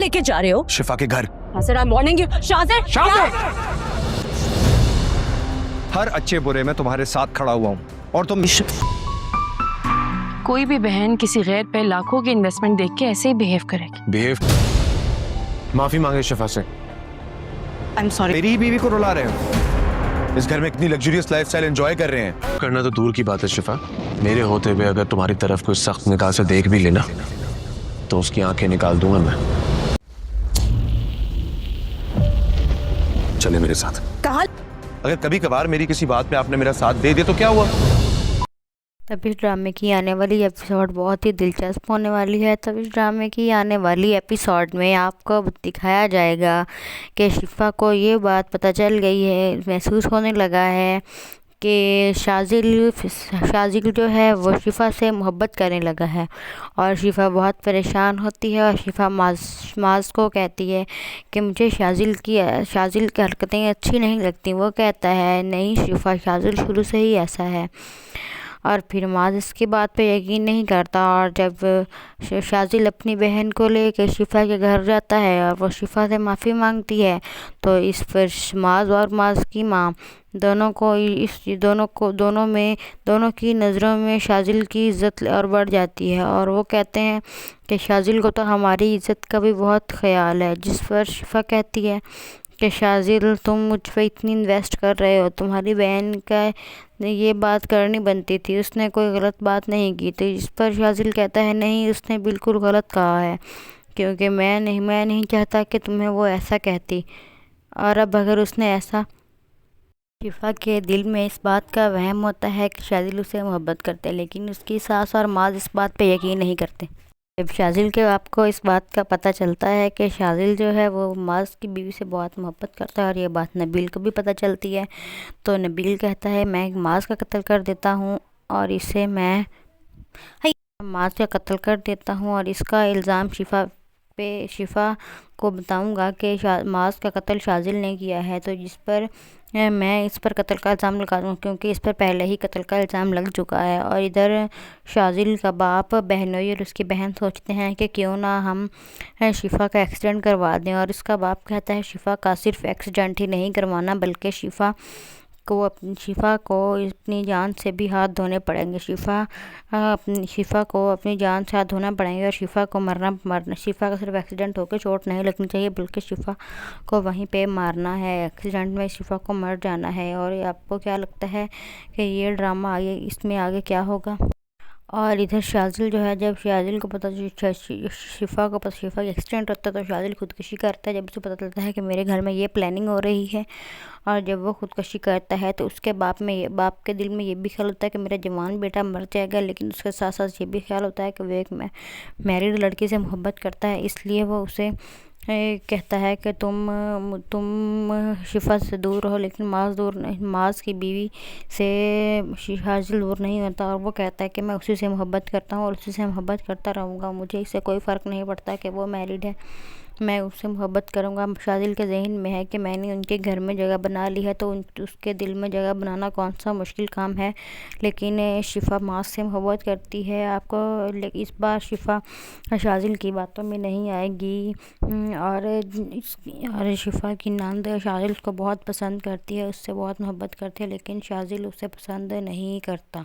लेके जा रहे हो? शिफा के घर। शाज़र, आई एम वार्निंग यू। शाज़र, शाज़र! हर अच्छे बुरे में तुम्हारे साथ खड़ा हुआ हूँ और तुम कोई भी बहन किसी गैर पे लाखों की इन्वेस्टमेंट देख के ऐसे ही बिहेव करेगी। बिहेव। माफी मांगे शिफा से। I am sorry. मेरी बीवी को रुला रहे हो। इस घर में इतनी लग्जरियस लाइफस्टाइल एंजॉय कर रहे हैं। करना तो दूर की बात है शिफा, मेरे होते हुए अगर तुम्हारी तरफ कोई सख्त निगाह से देख भी लेना तो उसकी आंखें निकाल दूंगा मैं। चले मेरे साथ। कहा? अगर कभी कभार मेरी किसी बात पे आपने मेरा साथ दे दिया तो क्या हुआ? तब इस ड्रामे की आने वाली एपिसोड बहुत ही दिलचस्प होने वाली है। तब इस ड्रामे की आने वाली एपिसोड में आपको दिखाया जाएगा कि शिफा को ये बात पता चल गई है, महसूस होने लगा है कि शाजिल जो है वो शिफा से मोहब्बत करने लगा है। और शिफा बहुत परेशान होती है और शिफा माज को कहती है कि मुझे शाजिल की हरकतें अच्छी नहीं लगती। वो कहता है नहीं शिफा, शाजिल शुरू से ही ऐसा है। और फिर माज इसकी बात पे यकीन नहीं करता और जब शाजिल अपनी बहन को लेकर शिफा के घर जाता है और वो शिफा से माफ़ी मांगती है तो इस पर माज और माज की माँ दोनों की नज़रों में शाजिल की इज़्ज़त और बढ़ जाती है। और वो कहते हैं कि शाजिल को तो हमारी इज़्ज़त का भी बहुत ख्याल है। जिस पर शिफा कहती है कि शाजिल तुम मुझ पे इतनी इन्वेस्ट कर रहे हो, तुम्हारी बहन का ये बात करनी बनती थी, उसने कोई गलत बात नहीं की थी। इस पर शाजिल कहता है नहीं, उसने बिल्कुल गलत कहा है क्योंकि मैं नहीं चाहता कि तुम्हें वो ऐसा कहती। और अब अगर उसने ऐसा, शिफा के दिल में इस बात का वहम होता है कि शाजिल उसे मोहब्बत करते हैं, लेकिन उसकी सास और माँ इस बात पे यकीन नहीं करते। जब शाजिल के आपको इस बात का पता चलता है कि शाजिल जो है वो माज की बीवी से बहुत मोहब्बत करता है और ये बात नबील को भी पता चलती है तो नबील कहता है मैं माज का कत्ल कर देता हूँ और माज का कत्ल कर देता हूँ और इसका इल्ज़ाम शिफा को बताऊंगा कि माज का कत्ल शाजिल ने किया है। तो जिस पर मैं इस पर कत्ल का इल्ज़ाम लगा दूँ क्योंकि इस पर पहले ही कत्ल का इल्ज़ाम लग चुका है। और इधर शाजिल का बाप बहनोई और उसकी बहन सोचते हैं कि क्यों ना हम शिफा का एक्सीडेंट करवा दें। और इसका बाप कहता है शिफा का सिर्फ एक्सीडेंट ही नहीं करवाना बल्कि शिफा को अपनी जान से भी हाथ धोने पड़ेंगे। शिफा को अपनी जान से हाथ धोना पड़ेंगे और शिफा का सिर्फ एक्सीडेंट होकर चोट नहीं लगनी चाहिए बल्कि शिफा को वहीं पे मारना है, एक्सीडेंट में शिफा को मर जाना है। और आपको क्या लगता है कि ये ड्रामा इसमें आगे क्या होगा? और इधर शाजिल जो है, जब शाजिल को पता शिफा का एक्सीडेंट होता है तो शाजिल खुदकुशी करता है। जब उसे पता चलता है कि मेरे घर में ये प्लानिंग हो रही है और जब वो खुदकुशी करता है तो उसके बाप के दिल में ये भी ख्याल होता है कि मेरा जवान बेटा मर जाएगा, लेकिन उसके साथ साथ ये भी ख्याल होता है कि वो एक मैरिड लड़की से मोहब्बत करता है। इसलिए वो उसे कहता है कि तुम शिफा से दूर रहो, लेकिन माज की बीवी से शाजिल दूर नहीं होता। और वो कहता है कि मैं उसी से मोहब्बत करता हूँ और उसी से मोहब्बत करता रहूँगा, मुझे इससे कोई फ़र्क नहीं पड़ता कि वो मैरिड है, मैं उससे मोहब्बत करूँगा। शाजिल के जहन में है कि मैंने उनके घर में जगह बना ली है तो उसके दिल में जगह बनाना कौन सा मुश्किल काम है। लेकिन शिफा माज से मोहब्बत करती है। इस बार शिफा शाजिल की बातों में नहीं आएगी और शिफा की नंद शाजिल को बहुत पसंद करती है, उससे बहुत मोहब्बत करती है, लेकिन शाजिल उसे पसंद नहीं करता।